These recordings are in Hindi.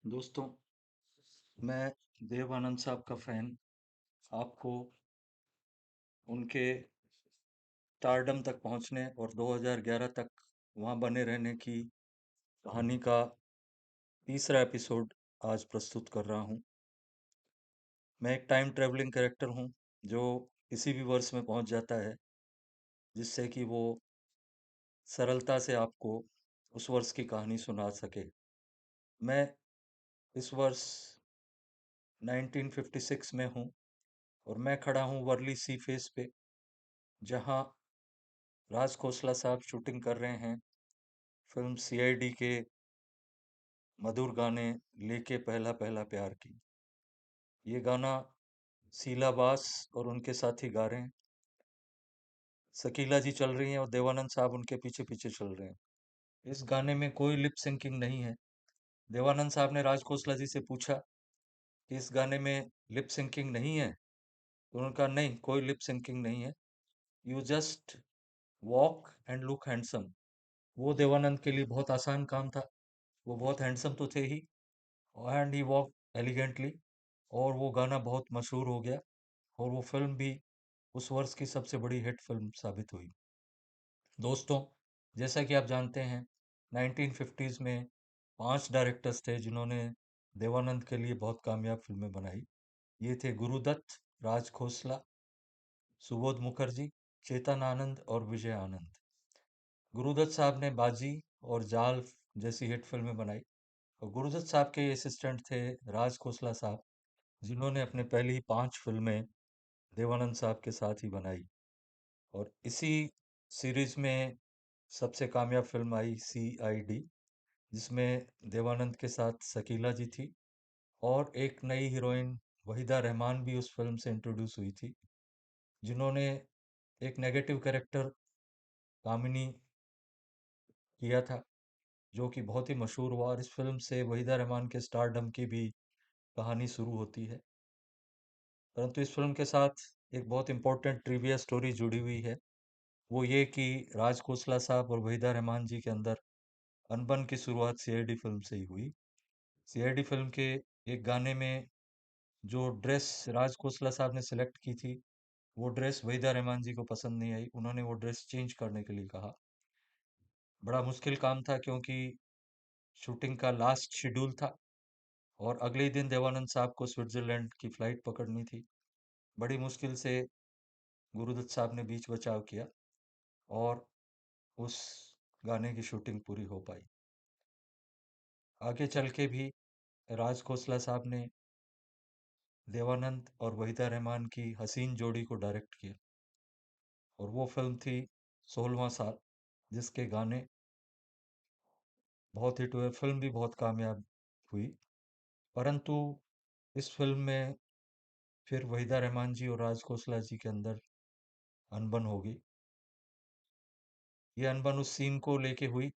दोस्तों, मैं देव आनंद साहब का फ़ैन आपको उनके स्टारडम तक पहुंचने और 2011 तक वहां बने रहने की कहानी का तीसरा एपिसोड आज प्रस्तुत कर रहा हूं। मैं एक टाइम ट्रेवलिंग कैरेक्टर हूं जो किसी भी वर्ष में पहुंच जाता है, जिससे कि वो सरलता से आपको उस वर्ष की कहानी सुना सके। मैं इस वर्ष 1956 में हूं और मैं खड़ा हूं वर्ली सी फेस पे, जहां राज खोसला साहब शूटिंग कर रहे हैं फिल्म सीआईडी के मधुर गाने लेके पहला पहला प्यार की। ये गाना शीला बास और उनके साथी गा रहे हैं। शकीला जी चल रही हैं और देवानंद साहब उनके पीछे पीछे चल रहे हैं। इस गाने में कोई लिप सिंकिंग नहीं है। देवानंद साहब ने राज खोसला जी से पूछा कि इस गाने में लिप सिंकिंग नहीं है, तो उन्होंने कहा नहीं, कोई लिप सिंकिंग नहीं है, you just walk and look handsome. वो देवानंद के लिए बहुत आसान काम था। वो बहुत हैंडसम तो थे ही, एंड ही वॉक एलिगेंटली, और वो गाना बहुत मशहूर हो गया और वो फिल्म भी उस वर्ष की सबसे बड़ी हिट फिल्म साबित हुई। दोस्तों, जैसा कि आप जानते हैं, 1950s में 5 डायरेक्टर्स थे जिन्होंने देवानंद के लिए बहुत कामयाब फिल्में बनाई। ये थे गुरुदत्त, राज खोसला, सुबोध मुखर्जी, चेतन आनंद और विजय आनंद। गुरुदत्त साहब ने बाजी और जाल जैसी हिट फिल्में बनाई और गुरुदत्त साहब के असिस्टेंट थे राज खोसला साहब, जिन्होंने अपने पहली 5 फिल्में देवानंद साहब के साथ ही बनाई। और इसी सीरीज में सबसे कामयाब फिल्म आई सीआईडी, जिसमें देवानंद के साथ शकीला जी थी और एक नई हीरोइन वहीदा रहमान भी उस फिल्म से इंट्रोड्यूस हुई थी, जिन्होंने एक नेगेटिव कैरेक्टर कामिनी किया था, जो कि बहुत ही मशहूर हुआ। और इस फिल्म से वहीदा रहमान के स्टारडम की भी कहानी शुरू होती है। परंतु इस फिल्म के साथ एक बहुत इंपॉर्टेंट ट्रिविया स्टोरी जुड़ी हुई है। वो ये कि राज खोसला साहब और वहीदा रहमान जी के अंदर अनबन की शुरुआत सीआईडी फिल्म से ही हुई। सीआईडी फिल्म के एक गाने में जो ड्रेस राज खोसला साहब ने सिलेक्ट की थी, वो ड्रेस वहीदा रहमान जी को पसंद नहीं आई। उन्होंने वो ड्रेस चेंज करने के लिए कहा। बड़ा मुश्किल काम था, क्योंकि शूटिंग का लास्ट शेड्यूल था और अगले ही दिन देवानंद साहब को स्विट्जरलैंड की फ्लाइट पकड़नी थी। बड़ी मुश्किल से गुरुदत्त साहब ने बीच बचाव किया और उस गाने की शूटिंग पूरी हो पाई। आगे चल के भी राज खोसला साहब ने देवानंद और वहीदा रहमान की हसीन जोड़ी को डायरेक्ट किया और वो फिल्म थी 16वां साल, जिसके गाने बहुत हिट हुए। फिल्म भी बहुत कामयाब हुई। परंतु इस फिल्म में फिर वहीदा रहमान जी और राज खोसला जी के अंदर अनबन हो गई। ये अनबन उस सीन को लेके हुई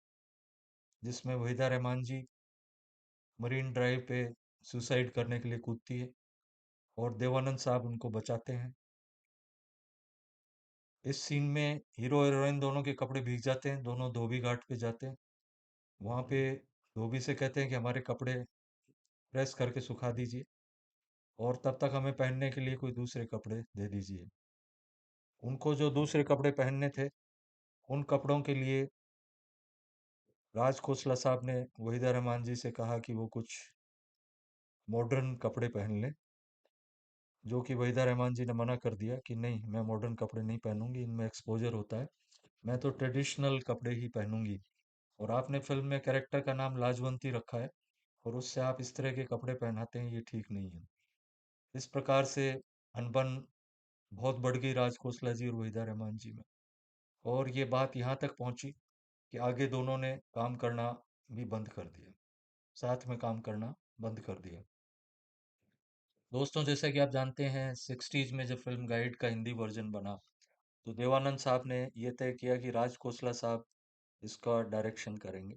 जिसमें वहीदा रहमान जी मरीन ड्राइव पे सुसाइड करने के लिए कूदती है और देवानंद साहब उनको बचाते हैं। इस सीन में हीरो हीरोइन दोनों के कपड़े भीग जाते हैं। दोनों धोबी घाट पे जाते हैं। वहाँ पे धोबी से कहते हैं कि हमारे कपड़े प्रेस करके सुखा दीजिए और तब तक हमें पहनने के लिए कोई दूसरे कपड़े दे दीजिए। उनको जो दूसरे कपड़े पहनने थे, उन कपड़ों के लिए राज खोसला साहब ने वहीदा रहमान जी से कहा कि वो कुछ मॉडर्न कपड़े पहन लें, जो कि वहीदा रहमान जी ने मना कर दिया कि नहीं, मैं मॉडर्न कपड़े नहीं पहनूंगी, इनमें एक्सपोजर होता है, मैं तो ट्रेडिशनल कपड़े ही पहनूंगी। और आपने फिल्म में कैरेक्टर का नाम लाजवंती रखा है और उससे आप इस तरह के कपड़े पहनाते हैं, ये ठीक नहीं है। इस प्रकार से अनबन बहुत बढ़ गई राज खोसला जी और वहीदा रहमान जी में, और ये बात यहाँ तक पहुंची कि आगे दोनों ने काम करना भी बंद कर दिया, साथ में काम करना बंद कर दिया। दोस्तों, जैसा कि आप जानते हैं, 60s में जब फिल्म गाइड का हिंदी वर्जन बना, तो देवानंद साहब ने यह तय किया कि राज खोसला साहब इसका डायरेक्शन करेंगे।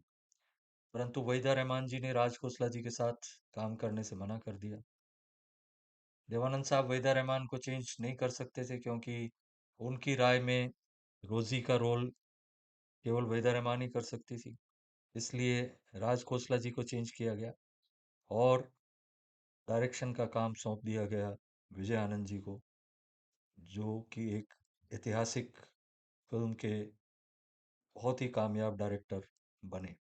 परंतु वहीदा रहमान जी ने राज खोसला जी के साथ काम करने से मना कर दिया। देवानंद साहब वहीदा रहमान को चेंज नहीं कर सकते थे, क्योंकि उनकी राय में रोजी का रोल केवल वहीदा रहमान ही कर सकती थी। इसलिए राज खोसला जी को चेंज किया गया और डायरेक्शन का काम सौंप दिया गया विजय आनंद जी को, जो कि एक ऐतिहासिक फिल्म के बहुत ही कामयाब डायरेक्टर बने।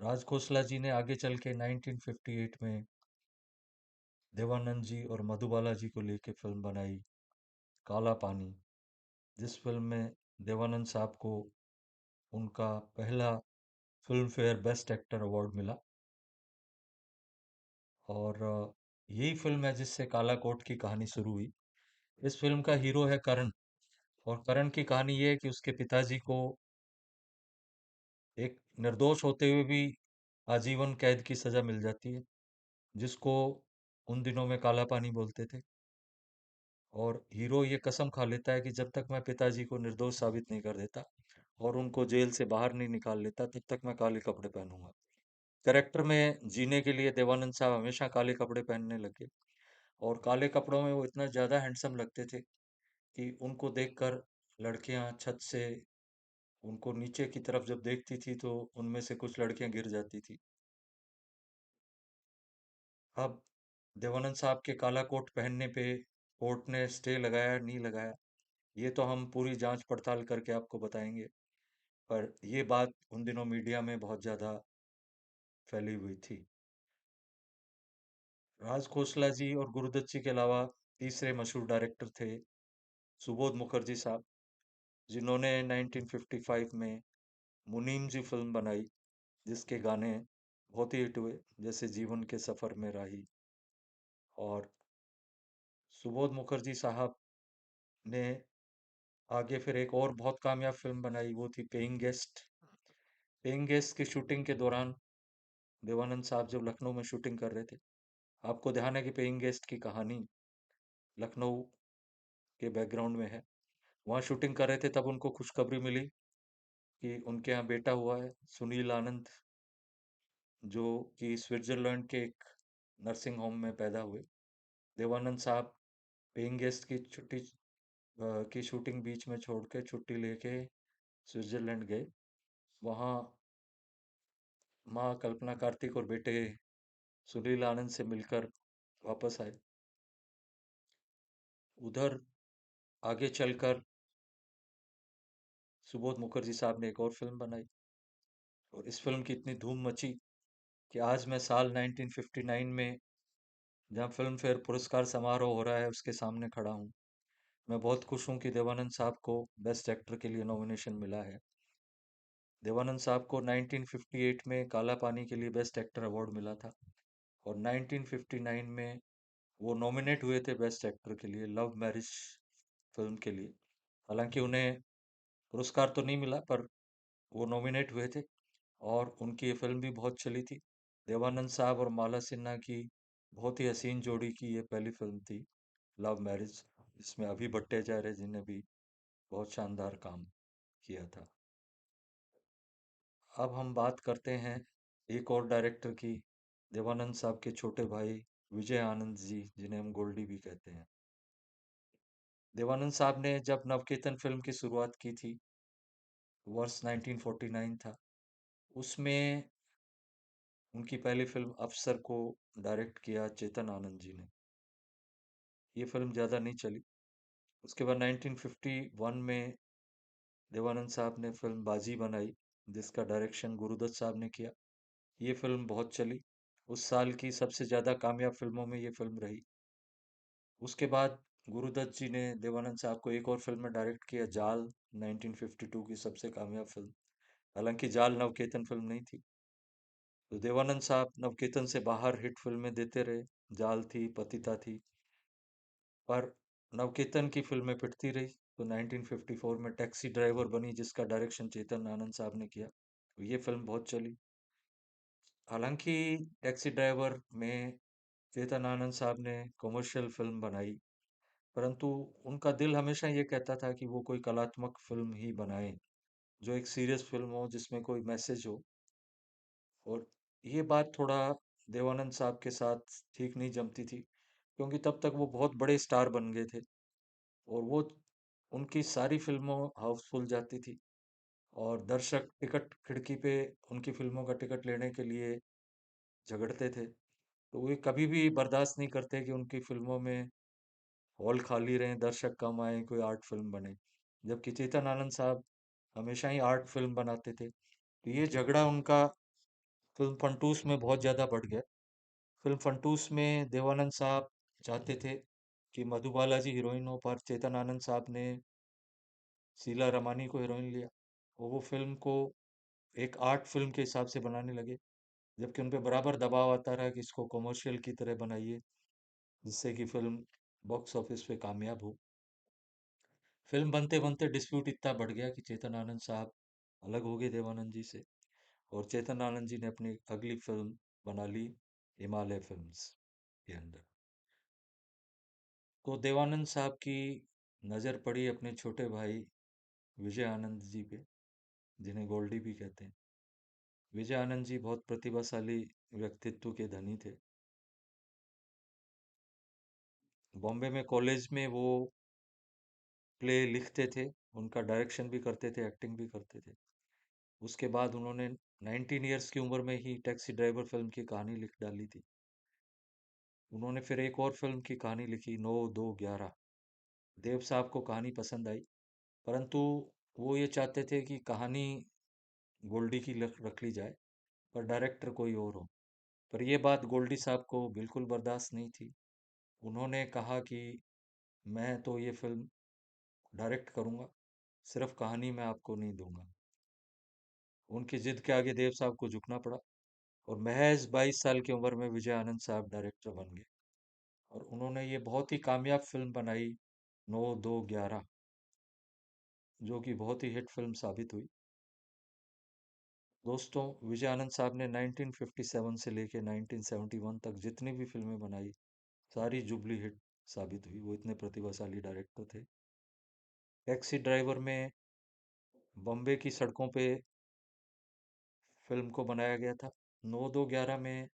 राज खोसला जी ने आगे चल के 1958 में देवानंद जी और मधुबाला जी को लेके फिल्म बनाई काला पानी, जिस फिल्म में देवानंद साहब को उनका पहला film fair best actor award मिला। और यही फिल्म है जिससे काला कोट की कहानी शुरू हुई। इस फिल्म का हीरो है करण, और करण की कहानी ये है कि उसके पिताजी को एक निर्दोष होते हुए भी आजीवन कैद की सजा मिल जाती है, जिसको उन दिनों में काला पानी बोलते थे। और हीरो ये कसम खा लेता है कि जब तक मैं पिताजी को निर्दोष साबित नहीं कर देता और उनको जेल से बाहर नहीं निकाल लेता, तब तक मैं काले कपड़े पहनूंगा। कैरेक्टर में जीने के लिए देवानंद साहब हमेशा काले कपड़े पहनने लगे, और काले कपड़ों में वो इतना ज़्यादा हैंडसम लगते थे कि उनको देखकर लड़कियां छत से उनको नीचे की तरफ जब देखती थी तो उनमें से कुछ लड़कियां गिर जाती थी। अब देवानंद साहब के काला कोट पहनने पे कोर्ट ने स्टे लगाया नहीं लगाया, ये तो हम पूरी जांच पड़ताल करके आपको बताएंगे। पर ये बात उन दिनों मीडिया में बहुत ज़्यादा फैली हुई थी। राज खोसला जी और गुरुदत्त जी के अलावा तीसरे मशहूर डायरेक्टर थे सुबोध मुखर्जी साहब, जिन्होंने 1955 में मुनीम जी फिल्म बनाई, जिसके गाने बहुत ही हिट हुए, जैसे जीवन के सफ़र में राही। और सुबोध मुखर्जी साहब ने आगे फिर एक और बहुत कामयाब फिल्म बनाई, वो थी पेइंग गेस्ट। पेइंग गेस्ट की शूटिंग के दौरान देवानंद साहब जब लखनऊ में शूटिंग कर रहे थे, आपको ध्यान है कि पेइंग गेस्ट की कहानी लखनऊ के बैकग्राउंड में है। वहाँ शूटिंग कर रहे थे तब उनको खुशखबरी मिली कि उनके यहाँ बेटा हुआ है, सुनील आनंद, जो कि स्विट्जरलैंड के एक नर्सिंग होम में पैदा हुए। देवानंद साहब पेइंग गेस्ट की की शूटिंग बीच में छोड़ के छुट्टी लेके स्विट्जरलैंड गए। वहाँ माँ कल्पना कार्तिक और बेटे सुनील आनंद से मिलकर वापस आए। उधर आगे चलकर सुबोध मुखर्जी साहब ने एक और फिल्म बनाई, और इस फिल्म की इतनी धूम मची कि आज मैं साल 1959 में, जहाँ फिल्म फेयर पुरस्कार समारोह हो रहा है, उसके सामने खड़ा हूँ। मैं बहुत खुश हूँ कि देवानंद साहब को बेस्ट एक्टर के लिए नॉमिनेशन मिला है। देवानंद साहब को 1958 में काला पानी के लिए बेस्ट एक्टर अवार्ड मिला था, और 1959 में वो नॉमिनेट हुए थे बेस्ट एक्टर के लिए लव मैरिज फिल्म के लिए। हालांकि उन्हें पुरस्कार तो नहीं मिला, पर वो नॉमिनेट हुए थे, और उनकी ये फिल्म भी बहुत चली थी। देवानंद साहब और माला सिन्हा की बहुत ही हसीन जोड़ी की ये पहली फिल्म थी लव मैरिज, जिसमें अभी भट्टाचार्य जी ने भी बहुत शानदार काम किया था। अब हम बात करते हैं एक और डायरेक्टर की, देवानंद साहब के छोटे भाई विजय आनंद जी, जिन्हें हम गोल्डी भी कहते हैं। देवानंद साहब ने जब नवकेतन फिल्म की शुरुआत की थी, वर्ष 1949 था, उसमें उनकी पहली फिल्म अफसर को डायरेक्ट किया चेतन आनंद जी ने। ये फिल्म ज़्यादा नहीं चली। उसके बाद 1951 में देवानंद साहब ने फिल्म बाजी बनाई, जिसका डायरेक्शन गुरुदत्त साहब ने किया। ये फिल्म बहुत चली, उस साल की सबसे ज़्यादा कामयाब फिल्मों में ये फिल्म रही। उसके बाद गुरुदत्त जी ने देवानंद साहब को एक और फिल्म में डायरेक्ट किया, जाल, 1952 की सबसे कामयाब फिल्म। हालांकि जाल नवकेतन फिल्म नहीं थी, तो देवानंद साहब नवकेतन से बाहर हिट फिल्में देते रहे। जाल थी, पतिता थी, पर नवकेतन की फिल्में पिटती रही। तो 1954 में टैक्सी ड्राइवर बनी, जिसका डायरेक्शन चेतन आनंद साहब ने किया, तो ये फिल्म बहुत चली। हालांकि टैक्सी ड्राइवर में चेतन आनंद साहब ने कमर्शियल फिल्म बनाई, परंतु उनका दिल हमेशा ये कहता था कि वो कोई कलात्मक फिल्म ही बनाएं, जो एक सीरियस फिल्म हो, जिसमें कोई मैसेज हो। और ये बात थोड़ा देवानंद साहब के साथ ठीक नहीं जमती थी, क्योंकि तब तक वो बहुत बड़े स्टार बन गए थे, और वो उनकी सारी फिल्मों हाउसफुल जाती थी, और दर्शक टिकट खिड़की पे उनकी फिल्मों का टिकट लेने के लिए झगड़ते थे, तो वे कभी भी बर्दाश्त नहीं करते कि उनकी फिल्मों में हॉल खाली रहें, दर्शक कम आए, कोई आर्ट फिल्म बने। जबकि चेतन आनंद साहब हमेशा ही आर्ट फिल्म बनाते थे। तो ये झगड़ा उनका फिल्म फंटूस में बहुत ज़्यादा बढ़ गया। फिल्म फंटूस में देवानंद साहब चाहते थे कि मधुबाला जी हीरोइन हो, पर चेतन आनंद साहब ने शीला रमानी को हीरोइन लिया और वो फिल्म को एक आर्ट फिल्म के हिसाब से बनाने लगे। जबकि उन पे बराबर दबाव आता रहा कि इसको कमर्शियल की तरह बनाइए, जिससे कि फिल्म बॉक्स ऑफिस पे कामयाब हो। फिल्म बनते बनते डिस्प्यूट इतना बढ़ गया कि चेतन आनंद साहब अलग हो गए देवानंद जी से, और चेतन आनंद जी ने अपनी अगली फिल्म बना ली हिमालय फिल्म्स के अंदर। तो देवानंद साहब की नज़र पड़ी अपने छोटे भाई विजय आनंद जी पे, जिन्हें गोल्डी भी कहते हैं। विजय आनंद जी बहुत प्रतिभाशाली व्यक्तित्व के धनी थे। बॉम्बे में कॉलेज में वो प्ले लिखते थे, उनका डायरेक्शन भी करते थे, एक्टिंग भी करते थे। उसके बाद उन्होंने 19 ईयर्स की उम्र में ही टैक्सी ड्राइवर फिल्म की कहानी लिख डाली थी। उन्होंने फिर एक और फिल्म की कहानी लिखी 9-2-11। देव साहब को कहानी पसंद आई, परंतु वो ये चाहते थे कि कहानी गोल्डी की रख ली जाए, पर डायरेक्टर कोई और हो। पर यह बात गोल्डी साहब को बिल्कुल बर्दाश्त नहीं थी। उन्होंने कहा कि मैं तो ये फिल्म डायरेक्ट करूंगा, सिर्फ कहानी मैं आपको नहीं दूंगा। उनकी जिद के आगे देव साहब को झुकना पड़ा, और महज 22 साल की उम्र में विजय आनंद साहब डायरेक्टर बन गए, और उन्होंने ये बहुत ही कामयाब फिल्म बनाई 9-2-11, जो कि बहुत ही हिट फिल्म साबित हुई। दोस्तों, विजय आनंद साहब ने 1957 से लेकर 1971 तक जितनी भी फिल्में बनाई, सारी जुबली हिट साबित हुई। वो इतने प्रतिभाशाली डायरेक्टर थे। टैक्सी ड्राइवर में बॉम्बे की सड़कों पे फिल्म को बनाया गया था। 9-2-11 में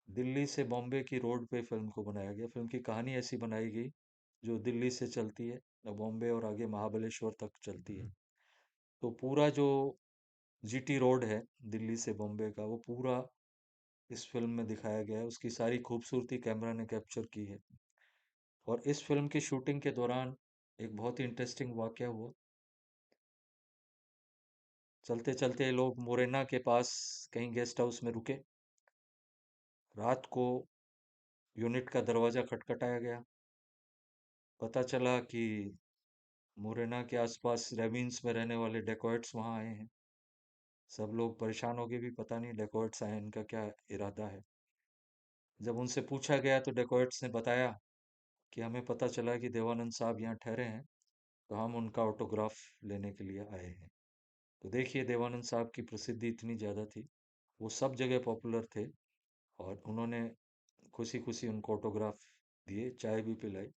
दिल्ली से बॉम्बे की रोड पे फिल्म को बनाया गया। फिल्म की कहानी ऐसी बनाई गई जो दिल्ली से चलती है, बॉम्बे और आगे महाबलेश्वर तक चलती है। तो पूरा जो जीटी रोड है दिल्ली से बॉम्बे का, वो पूरा इस फिल्म में दिखाया गया है। उसकी सारी खूबसूरती कैमरा ने कैप्चर की है। और इस फिल्म की शूटिंग के दौरान एक बहुत ही इंटरेस्टिंग वाकया हुआ। चलते चलते लोग मोरेना के पास कहीं गेस्ट हाउस में रुके। रात को यूनिट का दरवाज़ा खटखटाया गया। पता चला कि मोरेना के आसपास रेविन्स में रहने वाले डेकोइट्स वहां आए हैं। सब लोग परेशान हो गए, भी पता नहीं डेकोइट्स आए, इनका क्या इरादा है। जब उनसे पूछा गया तो डेकोइट्स ने बताया कि हमें पता चला कि देवानंद साहब यहाँ ठहरे हैं, तो हम उनका ऑटोग्राफ लेने के लिए आए हैं। तो देखिए, देवानंद साहब की प्रसिद्धि इतनी ज़्यादा थी, वो सब जगह पॉपुलर थे, और उन्होंने खुशी खुशी उनको ऑटोग्राफ दिए, चाय भी पिलाई।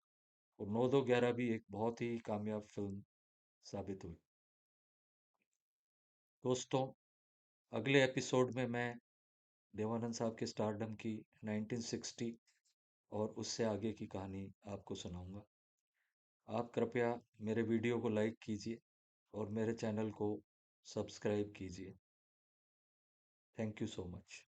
और 9-2-11 भी एक बहुत ही कामयाब फिल्म साबित हुई। दोस्तों, अगले एपिसोड में मैं देवानंद साहब के स्टारडम की 1960 और उससे आगे की कहानी आपको सुनाऊंगा। आप कृपया मेरे वीडियो को लाइक कीजिए और मेरे चैनल को सब्सक्राइब कीजिए। Thank you so much.